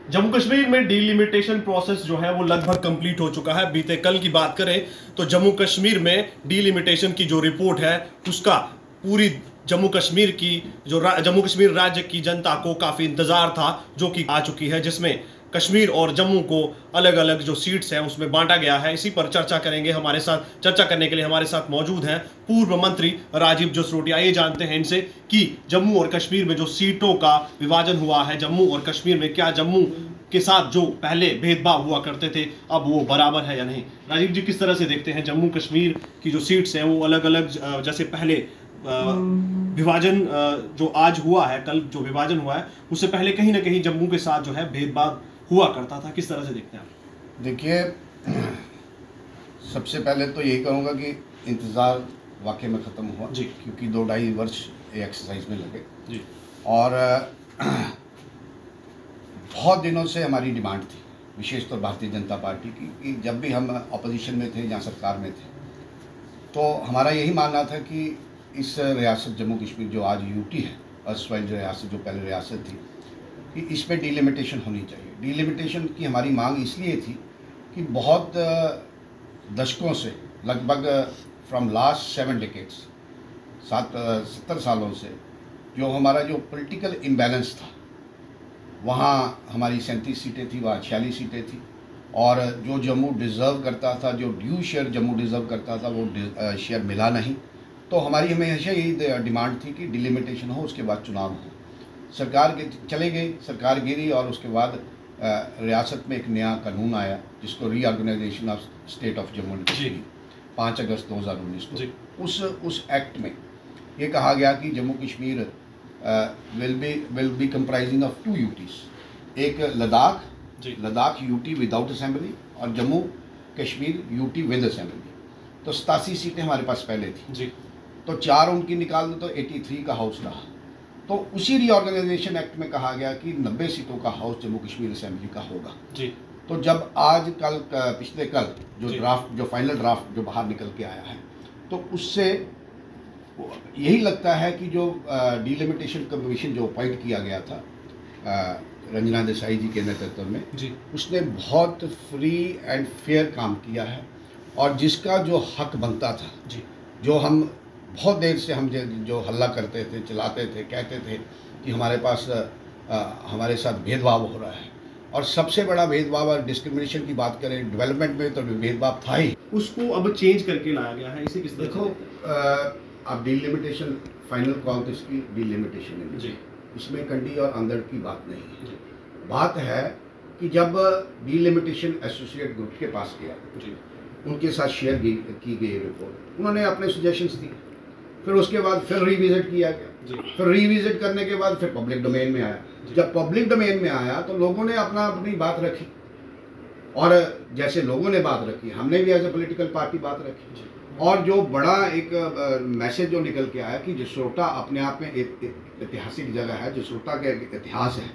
जम्मू कश्मीर में delimitation process जो है वो लगभग कंप्लीट हो चुका है। बीते कल की बात करें तो जम्मू कश्मीर में डीलिमिटेशन की जो रिपोर्ट है उसका पूरी जम्मू कश्मीर की जम्मू कश्मीर राज्य की जनता को काफ़ी इंतज़ार था, जो कि आ चुकी है, जिसमें कश्मीर और जम्मू को अलग अलग जो सीट्स हैं उसमें बांटा गया है। इसी पर चर्चा करेंगे। हमारे साथ चर्चा करने के लिए हमारे साथ मौजूद हैं पूर्व मंत्री राजीव जसरोटिया। ये जानते हैं इनसे कि जम्मू और कश्मीर में जो सीटों का विभाजन हुआ है जम्मू और कश्मीर में, क्या जम्मू के साथ जो पहले भेदभाव हुआ करते थे अब वो बराबर है या नहीं। राजीव जी, किस तरह से देखते हैं जम्मू कश्मीर की जो सीट्स हैं वो अलग अलग जैसे पहले विभाजन जो आज हुआ है, कल जो विभाजन हुआ है उससे पहले कहीं ना कहीं जम्मू के साथ जो है भेदभाव हुआ करता था, किस तरह से देखते हैं आप? देखिए, सबसे पहले तो यही कहूँगा कि इंतज़ार वाकई में ख़त्म हुआ जी, क्योंकि 2-2.5 वर्ष ये एक्सरसाइज में लगे जी। और बहुत दिनों से हमारी डिमांड थी, विशेष तौर भारतीय जनता पार्टी की, कि जब भी हम अपोजिशन में थे या सरकार में थे तो हमारा यही मानना था कि इस रियासत जम्मू कश्मीर जो आज यूटी है, अर्स्टवाइल जो रियासत जो पहले रियासत थी, कि इस पर डीलिमिटेशन होनी चाहिए। डीलिमिटेशन की हमारी मांग इसलिए थी कि बहुत दशकों से, लगभग फ्रॉम लास्ट 7 डेकेड्स, 70 सालों से जो हमारा जो पॉलिटिकल इम्बैलेंस था, वहाँ हमारी 37 सीटें थी, वहाँ 46 सीटें थी, और जो जम्मू डिज़र्व करता था, जो ड्यू शेयर जम्मू डिज़र्व करता था, वो शेयर मिला नहीं। तो हमारी हमेशा यही डिमांड थी कि डिलिमिटेशन हो, उसके बाद चुनाव हो। सरकार के चले गई, सरकार गिरी और उसके बाद रियासत में एक नया कानून आया जिसको reorganization of state of Jammu and Kashmir, 5 अगस्त 2019 को। उस एक्ट में ये कहा गया कि Jammu Kashmir will be comprising of 2 UTs, एक लद्दाख यूटी विदाउट असेंबली और Jammu Kashmir UT with assembly. तो 87 सीटें हमारे पास पहले थी जी, तो 4 उनकी निकाल दो तो 83 का हाउस रहा। तो उसी रीऑर्गेनाइजेशन एक्ट में कहा गया कि 90 सीटों का हाउस जम्मू कश्मीर असेंबली का होगा जी। तो जब आज कल पिछले कल जो ड्राफ्ट, जो फाइनल ड्राफ्ट जो बाहर निकल के आया है, तो उससे यही लगता है कि जो डीलिमिटेशन कमीशन जो अपॉइंट किया गया था रंजना देसाई जी के नेतृत्व में जी, उसने बहुत फ्री एंड फेयर काम किया है और जिसका जो हक बनता था जी, जो हम बहुत देर से हम जो हल्ला करते थे, चलाते थे, कहते थे कि हमारे पास हमारे साथ भेदभाव हो रहा है, और सबसे बड़ा भेदभाव और डिस्क्रिमिनेशन की बात करें डेवलपमेंट में तो भेदभाव था ही, उसको अब चेंज करके लाया गया है। इसे किस तरह? देखो, अब डीलिमिटेशन फाइनल कॉल तो इसकी डीलिमिटेशन है जी, इसमें कंडी और अंदर की बात नहीं है जी। बात है कि जब डीलिमिटेशन एसोसिएट ग्रुप के पास गया जी, उनके साथ शेयर की गई रिपोर्ट, उन्होंने अपने सजेशंस दिए, फिर उसके बाद फिर रिविजिट किया गया, फिर रिविजिट करने के बाद फिर पब्लिक डोमेन में आया। जब पब्लिक डोमेन में आया तो लोगों ने अपनी बात रखी, और जैसे लोगों ने बात रखी हमने भी एज ए पॉलिटिकल पार्टी बात रखी, और जो बड़ा एक मैसेज जो निकल के आया कि जसरोटा अपने आप में एक ऐतिहासिक जगह है, जसरोटा का एक इतिहास है।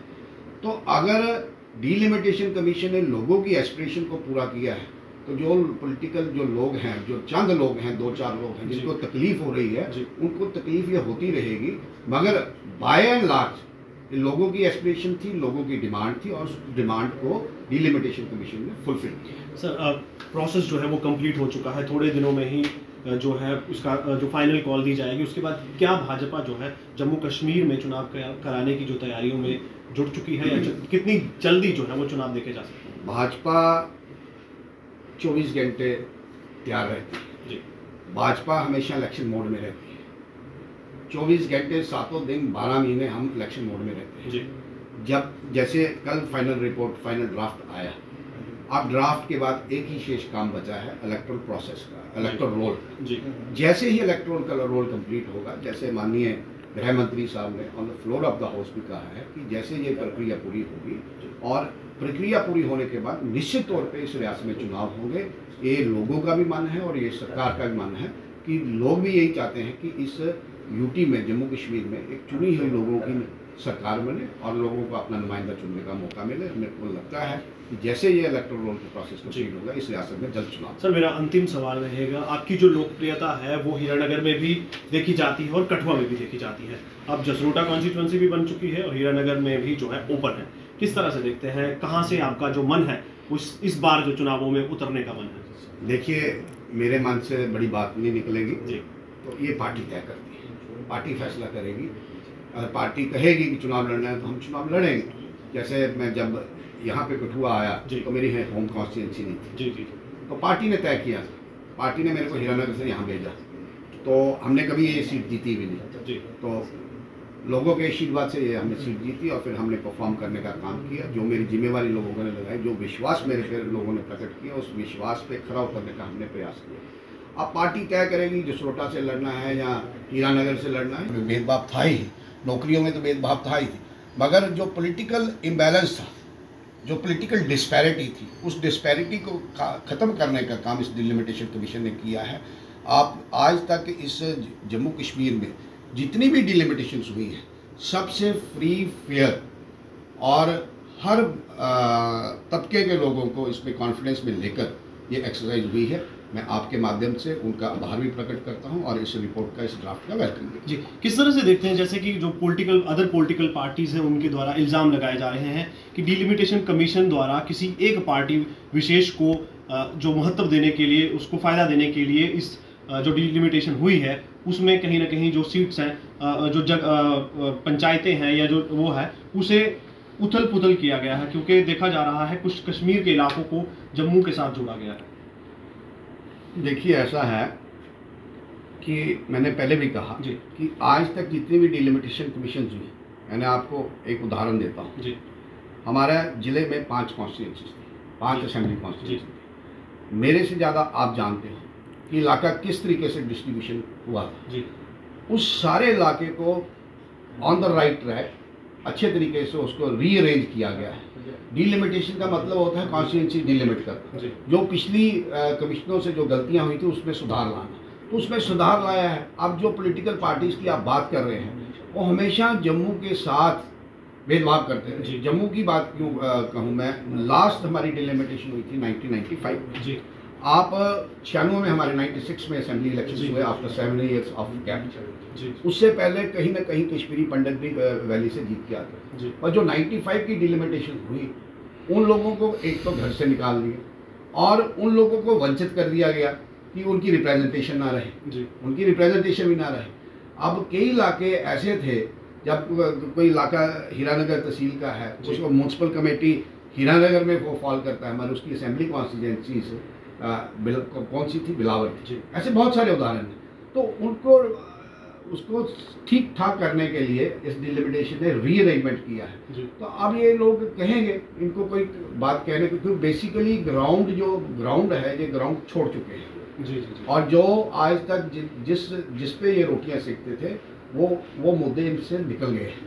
तो अगर डीलिमिटेशन कमीशन ने लोगों की एस्पिरेशन को पूरा किया है तो जो पॉलिटिकल जो लोग हैं, जो चंद लोग हैं, 2-4 लोग हैं जिनको तकलीफ हो रही है, उनको तकलीफ ये होती रहेगी, मगर बाय एंड लार्ज लोगों की एस्पिरेशन थी, लोगों की डिमांड थी, और उस डिमांड को डीलिमिटेशन कमीशन ने फुलफिल किया। सर, प्रोसेस जो है वो कंप्लीट हो चुका है, थोड़े दिनों में ही जो है उसका जो फाइनल कॉल दी जाएगी। उसके बाद क्या भाजपा जो है जम्मू कश्मीर में चुनाव कराने की जो तैयारियों में जुट चुकी है, या कितनी जल्दी जो है वो चुनाव देखे जा सकते हैं? भाजपा 24 घंटे तैयार रहती है जी, भाजपा हमेशा इलेक्शन मोड में रहती है। 24 घंटे 7 दिन 12 महीने हम इलेक्शन मोड में रहते हैं जी। जब जैसे कल फाइनल रिपोर्ट, फाइनल ड्राफ्ट आया, अब ड्राफ्ट के बाद एक ही शेष काम बचा है इलेक्टोरल प्रोसेस का, इलेक्टोरल रोल जी। जैसे ही इलेक्टोरल का रोल कंप्लीट होगा, जैसे माननीय गृह मंत्री साहब ने on the floor of the house भी कहा है कि जैसे ये प्रक्रिया पूरी होगी, और प्रक्रिया पूरी होने के बाद निश्चित तौर पे इस रियासत में चुनाव होंगे। ये लोगों का भी मन है और ये सरकार का भी मन है कि लोग भी यही चाहते हैं कि इस यूटी में, जम्मू कश्मीर में एक चुनी हुई लोगों की सरकार बने और लोगों को अपना नुमाइंदा चुनने का मौका मिले। मेरे को लगता है कि जैसे ये इलेक्टोरल रोल का प्रोसेस कंप्लीट होगा, इस रियासत में जल्द चुनाव। सर, मेरा अंतिम सवाल रहेगा, आपकी जो लोकप्रियता है वो हीरानगर में भी देखी जाती है और कठुआ में भी देखी जाती है। अब जसरोटा कॉन्स्टिट्यूएंसी भी बन चुकी है और हीरानगर में भी जो है ओपन है। किस तरह से देखते हैं, कहाँ से आपका जो मन है उस इस बार जो चुनावों में उतरने का मन है? देखिए, मेरे मन से बड़ी बात नहीं निकलेगी जी। तो ये पार्टी तय करती है, पार्टी फैसला करेगी। अगर पार्टी कहेगी कि चुनाव लड़ना है तो हम चुनाव लड़ेंगे। जैसे मैं जब यहाँ पे कठुआ आया तो मेरी होम कॉन्स्टिट्यूंसी नहीं थी जी जी, तो पार्टी ने तय किया, पार्टी ने मेरे को हीरानगर से यहाँ भेजा, तो हमने कभी ये सीट जीती भी नहीं जी। तो लोगों के आशीर्वाद से ये हमने सीट जीती और फिर हमने परफॉर्म करने का काम किया। जो मेरी जिम्मेवारी लोगों ने लगाई, जो विश्वास मेरे पे लोगों ने प्रकट किया, उस विश्वास पे खरा उतरने का हमने प्रयास किया। अब पार्टी तय करेगी जसरोटा से लड़ना है या हीरानगर से लड़ना है। भेदभाव था ही, नौकरियों में तो भेदभाव था ही थी, मगर जो पॉलिटिकल इम्बैलेंस था, जो पॉलिटिकल डिस्पैरिटी थी, उस डिस्पैरिटी को ख़त्म करने का काम इस डिलिमिटेशन कमीशन ने किया है। आप आज तक इस जम्मू कश्मीर में जितनी भी डिलिमिटेशंस हुई है, सबसे फ्री फेयर और हर तबके के लोगों को इसमें कॉन्फिडेंस में लेकर ये एक्सरसाइज हुई है। मैं आपके माध्यम से उनका आभार भी प्रकट करता हूं और इस रिपोर्ट का, इस ड्राफ्ट का वेलकम करता हूं। जी, किस तरह से देखते हैं, जैसे कि जो अदर पॉलिटिकल पार्टीज हैं उनके द्वारा इल्ज़ाम लगाए जा रहे हैं कि डिलिमिटेशन कमीशन द्वारा किसी एक पार्टी विशेष को जो महत्व देने के लिए, उसको फ़ायदा देने के लिए इस जो डिलिमिटेशन हुई है उसमें कहीं ना कहीं जो सीट्स हैं, जो पंचायतें हैं या जो वो है, उसे उथल पुथल किया गया है, क्योंकि देखा जा रहा है कुछ कश्मीर के इलाकों को जम्मू के साथ जोड़ा गया है। देखिए, ऐसा है कि मैंने पहले भी कहा जी कि आज तक जितनी भी डिलिमिटेशन कमीशन हुई, मैंने आपको एक उदाहरण देता हूँ जी। हमारे ज़िले में 5 कॉन्स्टिट्यूंसीज थी, 5 असेंबली कॉन्स्टिट्यूंसी। मेरे से ज़्यादा आप जानते हो कि इलाका किस तरीके से डिस्ट्रीब्यूशन हुआ था जी। उस सारे इलाके को ऑन द राइट ट्रैक अच्छे तरीके से उसको रीअरेंज किया गया है। डिलिमिटेशन का मतलब होता है कॉन्स्टिट्यूंसी डिलिमिट करना, जो पिछली कमिश्नरों से जो गलतियां हुई थी उसमें सुधार लाना, तो उसमें सुधार लाया है। अब जो पॉलिटिकल पार्टीज की आप बात कर रहे हैं वो हमेशा जम्मू के साथ भेदभाव करते हैं। जम्मू की बात क्यों कहूँ मैं, लास्ट हमारी डिलिमिटेशन हुई थी 1995 जी। आप 96 में हमारे 96 में असेंबली इलेक्शन हुए आफ्टर 7 years ऑफ कैप्चर। उससे पहले कहीं ना कहीं कश्मीरी पंडित भी वैली से जीत के आते हैं। और जो 95 की डिलिमिटेशन हुई, उन लोगों को एक तो घर से निकाल दिया और उन लोगों को वंचित कर दिया गया कि उनकी रिप्रेजेंटेशन ना रहे, उनकी रिप्रेजेंटेशन भी ना रहे। अब कई इलाके ऐसे थे, जब कोई इलाका हीरानगर तहसील का है, उसको म्यूनसिपल कमेटी हीरानगर में वो फॉल करता है, हमारे उसकी असेंबली कॉन्स्टिट्यूंसी से कौन सी थी, बिलावर। ऐसे बहुत सारे उदाहरण हैं। तो उनको उसको ठीक ठाक करने के लिए इस डिलिमिटेशन ने रीअरेंजमेंट किया है। तो अब ये लोग कहेंगे, इनको कोई बात कहने को, क्योंकि बेसिकली ग्राउंड है, ये ग्राउंड छोड़ चुके हैं जी। और जो आज तक जिस पे ये रोटियां सेकते थे वो मुद्दे इनसे निकल गए हैं।